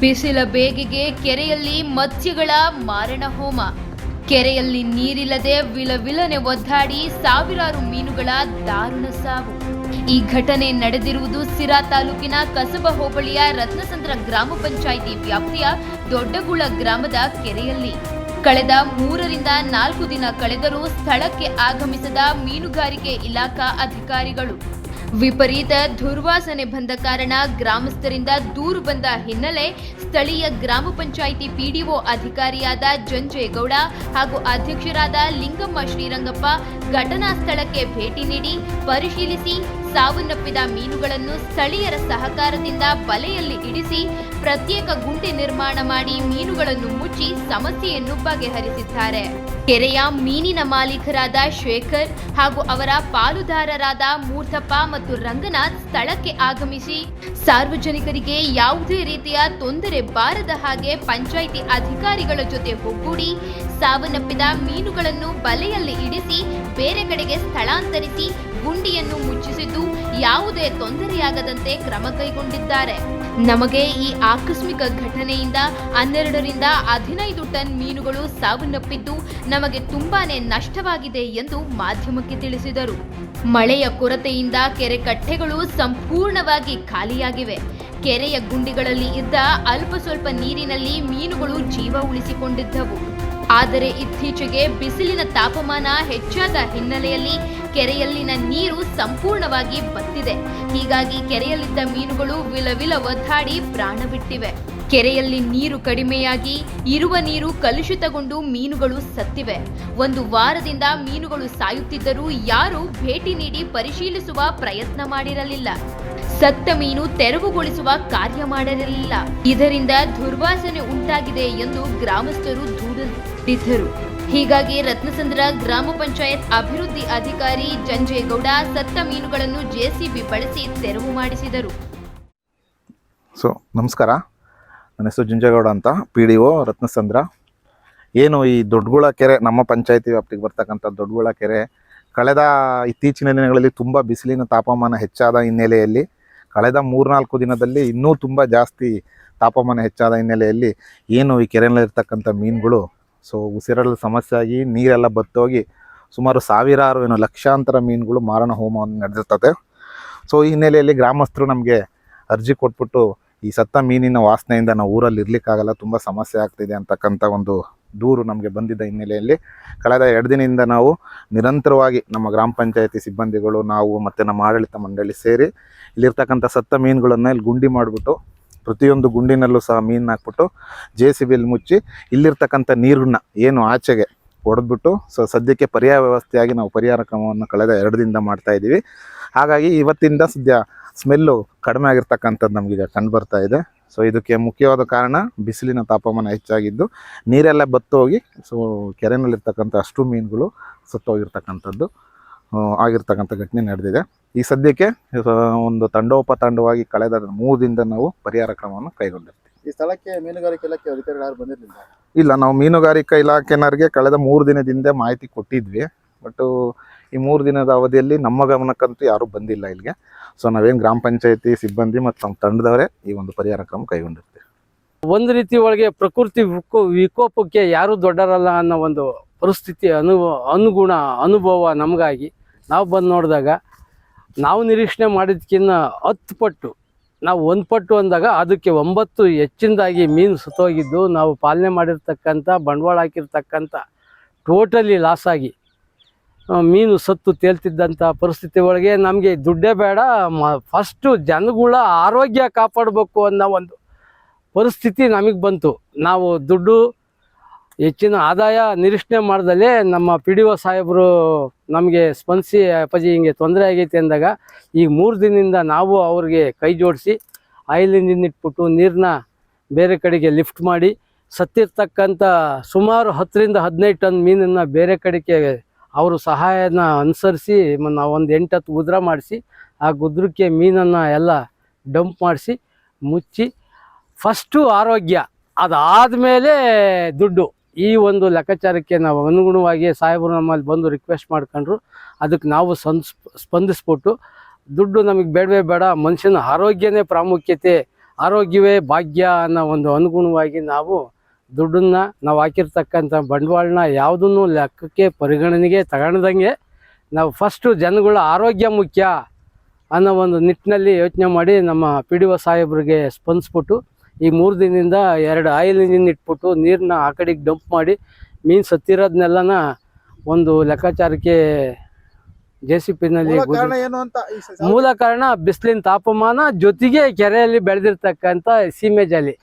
ಬಿಸಿಲ ಬೇಗೆಗೆ ಕೆರೆಯಲ್ಲಿ ಮತ್ಸ್ಯಗಳ ಮಾರಣ ಹೋಮ. ಕೆರೆಯಲ್ಲಿ ನೀರಿಲ್ಲದೆ ವಿಲವಿಲನೆ ಒದ್ದಾಡಿ ಸಾವಿರಾರು ಮೀನುಗಳ ದಾರುಣ ಸಾವು. ಈ ಘಟನೆ ನಡೆದಿರುವುದು ಸಿರಾ ತಾಲೂಕಿನ ಕಸಬಾ ಹೋಬಳಿಯ ರತ್ನಸಂದ್ರ ಗ್ರಾಮ ಪಂಚಾಯಿತಿ ವ್ಯಾಪ್ತಿಯ ದೊಡ್ಡಗುಳ ಗ್ರಾಮದ ಕೆರೆಯಲ್ಲಿ. ಕಳೆದ 3 ರಿಂದ 4 ದಿನ ಕಳೆದರೂ ಸ್ಥಳಕ್ಕೆ ಆಗಮಿಸದ ಮೀನುಗಾರಿಕೆ ಇಲಾಖಾ ಅಧಿಕಾರಿಗಳು. ವಿಪರೀತ ದುರ್ವಾಸನೆ ಬಂದ ಕಾರಣ ಗ್ರಾಮಸ್ಥರಿಂದ ದೂರು ಬಂದ ಹಿನ್ನೆಲೆ ಸ್ಥಳೀಯ ಗ್ರಾಮ ಪಂಚಾಯಿತಿ ಪಿಡಿಒ ಅಧಿಕಾರಿಯಾದ ಜಂಜೇಗೌಡ ಹಾಗೂ ಅಧ್ಯಕ್ಷರಾದ ಲಿಂಗಮ್ಮ ಶ್ರೀರಂಗಪ್ಪ ಘಟನಾ ಸ್ಥಳಕ್ಕೆ ಭೇಟಿ ನೀಡಿ ಪರಿಶೀಲಿಸಿ ಸಾವನ್ನಪ್ಪಿದ ಮೀನುಗಳನ್ನು ಸ್ಥಳೀಯರ ಸಹಕಾರದಿಂದ ಬಲೆಯಲ್ಲಿ ಇಡಿಸಿ ಪ್ರತ್ಯೇಕ ಗುಂಡಿ ನಿರ್ಮಾಣ ಮಾಡಿ ಮೀನುಗಳನ್ನು ಮುಚ್ಚಿ ಸಮಸ್ಯೆಯನ್ನು ಬಗೆಹರಿಸಿದ್ದಾರೆ. ಕೆರೆಯ ಮೀನಿನ ಮಾಲೀಕರಾದ ಶೇಖರ್ ಹಾಗೂ ಅವರ ಪಾಲುದಾರರಾದ ಮೂರ್ತಪ್ಪ ಮತ್ತು ರಂಗನಾಥ್ ಸ್ಥಳಕ್ಕೆ ಆಗಮಿಸಿ ಸಾರ್ವಜನಿಕರಿಗೆ ಯಾವುದೇ ರೀತಿಯ ತೊಂದರೆ ಬಾರದ ಹಾಗೆ ಪಂಚಾಯಿತಿ ಅಧಿಕಾರಿಗಳ ಜೊತೆ ಒಗ್ಗೂಡಿ ಸಾವನ್ನಪ್ಪಿದ ಮೀನುಗಳನ್ನು ಬಲೆಯಲ್ಲಿ ಇಡಿಸಿ ಬೇರೆ ಕಡೆಗೆ ಸ್ಥಳಾಂತರಿಸಿ ಗುಂಡಿಯನ್ನು ಮುಚ್ಚಿಸಿದ್ದು ಯಾವುದೇ ತೊಂದರೆಯಾಗದಂತೆ ಕ್ರಮ ಕೈಗೊಂಡಿದ್ದಾರೆ. ನಮಗೆ ಈ ಆಕಸ್ಮಿಕ ಘಟನೆಯಿಂದ 12 ರಿಂದ 15 ಟನ್ ಮೀನುಗಳು ಸಾವನ್ನಪ್ಪಿದ್ದು ನಮಗೆ ತುಂಬಾನೇ ನಷ್ಟವಾಗಿದೆ ಎಂದು ಮಾಧ್ಯಮಕ್ಕೆ ತಿಳಿಸಿದರು. ಮಳೆಯ ಕೊರತೆಯಿಂದ ಕೆರೆ ಕಟ್ಟೆಗಳು ಸಂಪೂರ್ಣವಾಗಿ ಖಾಲಿಯಾಗಿವೆ. ಕೆರೆಯ ಗುಂಡಿಗಳಲ್ಲಿ ಇದ್ದ ಅಲ್ಪ ಸ್ವಲ್ಪ ನೀರಿನಲ್ಲಿ ಮೀನುಗಳು ಜೀವ ಉಳಿಸಿಕೊಂಡಿದ್ದವು. ಆದರೆ ಇತ್ತೀಚೆಗೆ ಬಿಸಿಲಿನ ತಾಪಮಾನ ಹೆಚ್ಚಾದ ಹಿನ್ನೆಲೆಯಲ್ಲಿ ಕೆರೆಯಲ್ಲಿನ ನೀರು ಸಂಪೂರ್ಣವಾಗಿ ಬತ್ತಿದೆ. ಹೀಗಾಗಿ ಕೆರೆಯಲ್ಲಿದ್ದ ಮೀನುಗಳು ವಿಲವಿಲ ಒದ್ದಾಡಿ ಪ್ರಾಣ ಬಿಟ್ಟಿವೆ. ಕೆರೆಯಲ್ಲಿ ನೀರು ಕಡಿಮೆಯಾಗಿ ಇರುವ ನೀರು ಕಲುಷಿತಗೊಂಡು ಮೀನುಗಳು ಸತ್ತಿವೆ. 1 ವಾರದಿಂದ ಮೀನುಗಳು ಸಾಯುತ್ತಿದ್ದರೂ ಯಾರೂ ಭೇಟಿ ನೀಡಿ ಪರಿಶೀಲಿಸುವ ಪ್ರಯತ್ನ ಮಾಡಿರಲಿಲ್ಲ. ಸತ್ತ ಮೀನು ತೆರವುಗೊಳಿಸುವ ಕಾರ್ಯ ಮಾಡಿರಲಿಲ್ಲ. ಇದರಿಂದ ದುರ್ವಾಸನೆ ಉಂಟಾಗಿದೆ ಎಂದು ಗ್ರಾಮಸ್ಥರು ದೂರಿದ್ದರು. ಹೀಗಾಗಿ ರತ್ನಸಂದ್ರ ಗ್ರಾಮ ಪಂಚಾಯತ್ ಅಭಿವೃದ್ಧಿ ಅಧಿಕಾರಿ ಜಂಜೇಗೌಡ ಸತ್ತ ಮೀನುಗಳನ್ನು ಜೆಸಿಬಿ ಬಳಸಿ ತೆರವು ಮಾಡಿಸಿದರು. ನಮಸ್ಕಾರ, ನನ್ನ ಹೆಸರು ಜಂಜೇಗೌಡ ಅಂತ, ಪಿಡಿಒ ರತ್ನಸಂದ್ರ. ಏನು ಈ ದೊಡ್ಡಗುಳ ಕೆರೆ ನಮ್ಮ ಪಂಚಾಯತಿ ವ್ಯಾಪ್ತಿಗೆ ಬರ್ತಕ್ಕಂಥ ದೊಡ್ಡಗುಳ ಕೆರೆ ಕಳೆದ ಇತ್ತೀಚಿನ ದಿನಗಳಲ್ಲಿ ತುಂಬ ಬಿಸಿಲಿನ ತಾಪಮಾನ ಹೆಚ್ಚಾದ ಹಿನ್ನೆಲೆಯಲ್ಲಿ ಕಳೆದ 3-4 ದಿನದಲ್ಲಿ ಇನ್ನೂ ತುಂಬ ಜಾಸ್ತಿ ತಾಪಮಾನ ಹೆಚ್ಚಾದ ಹಿನ್ನೆಲೆಯಲ್ಲಿ ಏನು ಈ ಕೆರೆಯಲ್ಲಿರ್ತಕ್ಕಂಥ ಮೀನುಗಳು ಉಸಿರಲು ಸಮಸ್ಯೆ ಆಗಿ ನೀರೆಲ್ಲ ಬತ್ತೋಗಿ ಸುಮಾರು ಸಾವಿರಾರು ಲಕ್ಷಾಂತರ ಮೀನುಗಳು ಮಾರಣ ಹೋಮವನ್ನು ನಡೆದಿರ್ತದೆ. ಈ ಹಿನ್ನೆಲೆಯಲ್ಲಿ ಗ್ರಾಮಸ್ಥರು ನಮಗೆ ಅರ್ಜಿ ಕೊಟ್ಬಿಟ್ಟು ಈ ಸತ್ತ ಮೀನಿನ ವಾಸನೆಯಿಂದ ನಾವು ಊರಲ್ಲಿ ಇರಲಿಕ್ಕಾಗಲ್ಲ, ತುಂಬ ಸಮಸ್ಯೆ ಆಗ್ತಿದೆ ಅಂತಕ್ಕಂಥ ಒಂದು ದೂರು ನಮಗೆ ಬಂದಿದ್ದ ಹಿನ್ನೆಲೆಯಲ್ಲಿ ಕಳೆದ 2 ದಿನದಿಂದ ನಾವು ನಿರಂತರವಾಗಿ ನಮ್ಮ ಗ್ರಾಮ ಪಂಚಾಯತಿ ಸಿಬ್ಬಂದಿಗಳು ನಾವು ಮತ್ತು ನಮ್ಮ ಆಡಳಿತ ಮಂಡಳಿ ಸೇರಿ ಇಲ್ಲಿರ್ತಕ್ಕಂಥ ಸತ್ತ ಮೀನುಗಳನ್ನು ಇಲ್ಲಿ ಗುಂಡಿ ಮಾಡಿಬಿಟ್ಟು ಪ್ರತಿಯೊಂದು ಗುಂಡಿನಲ್ಲೂ ಸಹ ಮೀನು ಹಾಕ್ಬಿಟ್ಟು JCBಯಲ್ಲಿ ಮುಚ್ಚಿ ಇಲ್ಲಿರ್ತಕ್ಕಂಥ ನೀರನ್ನ ಏನು ಆಚೆಗೆ ಹೊಡೆದ್ಬಿಟ್ಟು ಸದ್ಯಕ್ಕೆ ಪರ್ಯಾಯ ವ್ಯವಸ್ಥೆಯಾಗಿ ನಾವು ಪರಿಹಾರ ಕ್ರಮವನ್ನು ಕಳೆದ 2 ದಿನದಿಂದ ಮಾಡ್ತಾಯಿದ್ದೀವಿ. ಹಾಗಾಗಿ ಇವತ್ತಿಂದ ಸದ್ಯ ಸ್ಮೆಲ್ಲು ಕಡಿಮೆ ಆಗಿರ್ತಕ್ಕಂಥದ್ದು ನಮಗೀಗ ಕಂಡು ಬರ್ತಾ ಇದೆ. ಇದಕ್ಕೆ ಮುಖ್ಯವಾದ ಕಾರಣ ಬಿಸಿಲಿನ ತಾಪಮಾನ ಹೆಚ್ಚಾಗಿದ್ದು ನೀರೆಲ್ಲ ಬತ್ತೋಗಿ ಕೆರೆಯಲ್ಲಿರ್ತಕ್ಕಂಥ ಅಷ್ಟು ಮೀನುಗಳು ಸತ್ತೋಗಿರ್ತಕ್ಕಂಥದ್ದು ಆಗಿರ್ತಕ್ಕಂಥ ಘಟನೆ ನಡೆದಿದೆ. ಈ ಸದ್ಯಕ್ಕೆ ಒಂದು ತಂಡೋಪತಂಡವಾಗಿ ಕಳೆದ 3 ದಿನದಿಂದ ನಾವು ಪರಿಹಾರ ಕ್ರಮವನ್ನು ಕೈಗೊಂಡಿರ್ತೀವಿ. ಈ ಸ್ಥಳಕ್ಕೆ ಮೀನುಗಾರಿಕೆ ಇಲಾಖೆ ಅಧಿಕಾರಿಗಳು ಯಾರು ಬಂದಿರಲಿಲ್ಲ? ಇಲ್ಲ, ನಾವು ಮೀನುಗಾರಿಕಾ ಇಲಾಖೆನವರಿಗೆ ಕಳೆದ 3 ದಿನದಿಂದ ಮಾಹಿತಿ ಕೊಟ್ಟಿದ್ವಿ. ಬಟ್ ಈ 3 ದಿನದ ಅವಧಿಯಲ್ಲಿ ನಮ್ಮ ಗಮನಕ್ಕಂತೂ ಯಾರೂ ಬಂದಿಲ್ಲ ಇಲ್ಲಿಗೆ. ನಾವೇನು ಗ್ರಾಮ ಪಂಚಾಯತಿ ಸಿಬ್ಬಂದಿ ಮತ್ತು ನಮ್ಮ ತಂಡದವರೇ ಈ ಒಂದು ಪರಿಹಾರ ಕ್ರಮ ಕೈಗೊಂಡಿರ್ತೀವಿ. ಒಂದು ರೀತಿ ಒಳಗೆ ಪ್ರಕೃತಿ ವಿಕೋಪಕ್ಕೆ ಯಾರೂ ದೊಡ್ಡರಲ್ಲ ಅನ್ನೋ ಒಂದು ಪರಿಸ್ಥಿತಿ ಅನುಭವ ನಮಗಾಗಿ ನಾವು ಬಂದು ನೋಡಿದಾಗ ನಾವು ನಿರೀಕ್ಷಣೆ ಮಾಡಿದ್ಕಿನ್ನ 10 ಪಟ್ಟು, ನಾವು 1 ಪಟ್ಟು ಅಂದಾಗ ಅದಕ್ಕೆ 9 ಹೆಚ್ಚಿನದಾಗಿ ಮೀನು ಸುತ್ತೋಗಿದ್ದು ನಾವು ಪಾಲನೆ ಮಾಡಿರ್ತಕ್ಕಂಥ ಬಂಡವಾಳ ಹಾಕಿರ್ತಕ್ಕಂಥ ಟೋಟಲಿ ಲಾಸ್ ಆಗಿ ಮೀನು ಸತ್ತು ತೇಲ್ತಿದ್ದಂಥ ಪರಿಸ್ಥಿತಿ ಒಳಗೆ ನಮಗೆ ದುಡ್ಡೇ ಬೇಡ, ಫಸ್ಟು ಜನಗಳ ಆರೋಗ್ಯ ಕಾಪಾಡಬೇಕು ಅನ್ನೋ ಒಂದು ಪರಿಸ್ಥಿತಿ ನಮಗೆ ಬಂತು. ನಾವು ದುಡ್ಡು ಹೆಚ್ಚಿನ ಆದಾಯ ನಿರೀಕ್ಷಣೆ ಮಾಡ್ದಲೇ ನಮ್ಮ PDO ಸಾಹೇಬರು ನಮಗೆ ಸ್ಪಂದಿಸಿ ಅಪ್ಪಾಜಿ ಹಿಂಗೆ ತೊಂದರೆ ಆಗೈತೆ ಅಂದಾಗ ಈಗ 3 ದಿನದಿಂದ ನಾವು ಅವ್ರಿಗೆ ಕೈ ಜೋಡಿಸಿ ಆಯಿಲ್ ಇಂಜಿನ್ ಇಟ್ಬಿಟ್ಟು ನೀರನ್ನ ಬೇರೆ ಕಡೆಗೆ ಲಿಫ್ಟ್ ಮಾಡಿ ಸತ್ತಿರ್ತಕ್ಕಂಥ ಸುಮಾರು 10 ರಿಂದ 15 ಟನ್ ಮೀನನ್ನು ಬೇರೆ ಕಡೆಗೆ ಅವರು ಸಹಾಯನ ಅನುಸರಿಸಿ ನಾವು ಒಂದು 8-10 ಗುದ್ರ ಮಾಡಿಸಿ ಆ ಗುದ್ರಕ್ಕೆ ಮೀನನ್ನು ಎಲ್ಲ ಡಂಪ್ ಮಾಡಿಸಿ ಮುಚ್ಚಿ ಫಸ್ಟು ಆರೋಗ್ಯ, ಅದಾದಮೇಲೆ ದುಡ್ಡು, ಈ ಒಂದು ಲೆಕ್ಕಾಚಾರಕ್ಕೆ ನಾವು ಅನುಗುಣವಾಗಿ ಸಾಹೇಬರು ನಮ್ಮಲ್ಲಿ ಬಂದು ರಿಕ್ವೆಸ್ಟ್ ಮಾಡ್ಕೊಂಡ್ರು. ಅದಕ್ಕೆ ನಾವು ಸ್ಪಂದಿಸ್ಬಿಟ್ಟು ದುಡ್ಡು ನಮಗೆ ಬೇಡವೇ ಬೇಡ, ಮನುಷ್ಯನ ಆರೋಗ್ಯನೇ ಪ್ರಾಮುಖ್ಯತೆ, ಆರೋಗ್ಯವೇ ಭಾಗ್ಯ ಅನ್ನೋ ಒಂದು ಅನುಗುಣವಾಗಿ ನಾವು ದುಡ್ಡನ್ನ ನಾವು ಹಾಕಿರ್ತಕ್ಕಂಥ ಬಂಡವಾಳನ ಯಾವುದನ್ನು ಲೆಕ್ಕಕ್ಕೆ ಪರಿಗಣನೆಗೆ ತಗೊಳ್ದಂಗೆ ನಾವು ಫಸ್ಟು ಜನಗಳ ಆರೋಗ್ಯ ಮುಖ್ಯ ಅನ್ನೋ ಒಂದು ನಿಟ್ಟಿನಲ್ಲಿ ಯೋಚನೆ ಮಾಡಿ ನಮ್ಮ ಪಿ ಡಿ ಒ ಸಾಹೇಬ್ರಿಗೆ ಸ್ಪಂದಿಸ್ಬಿಟ್ಟು ಈ 3 ದಿನದಿಂದ 2 ಆಯಿಲ್ ಇಂಜಿನ್ ಇಟ್ಬಿಟ್ಟು ನೀರನ್ನ ಆ ಕಡೆಗೆ ಡಂಪ್ ಮಾಡಿ ಮೀನು ಸತ್ತಿರೋದನ್ನೆಲ್ಲನ ಒಂದು ಲೆಕ್ಕಾಚಾರಕ್ಕೆ JCPನಲ್ಲಿ ಮೂಲ ಕಾರಣ ಏನು ಅಂತ ಈ ಮೂಲ ಕಾರಣ ಬಿಸಿಲಿನ ತಾಪಮಾನ ಜೊತೆಗೆ ಕೆರೆಯಲ್ಲಿ ಬೆಳೆದಿರ್ತಕ್ಕಂಥ ಸೀಮೆ ಜಾಲಿ.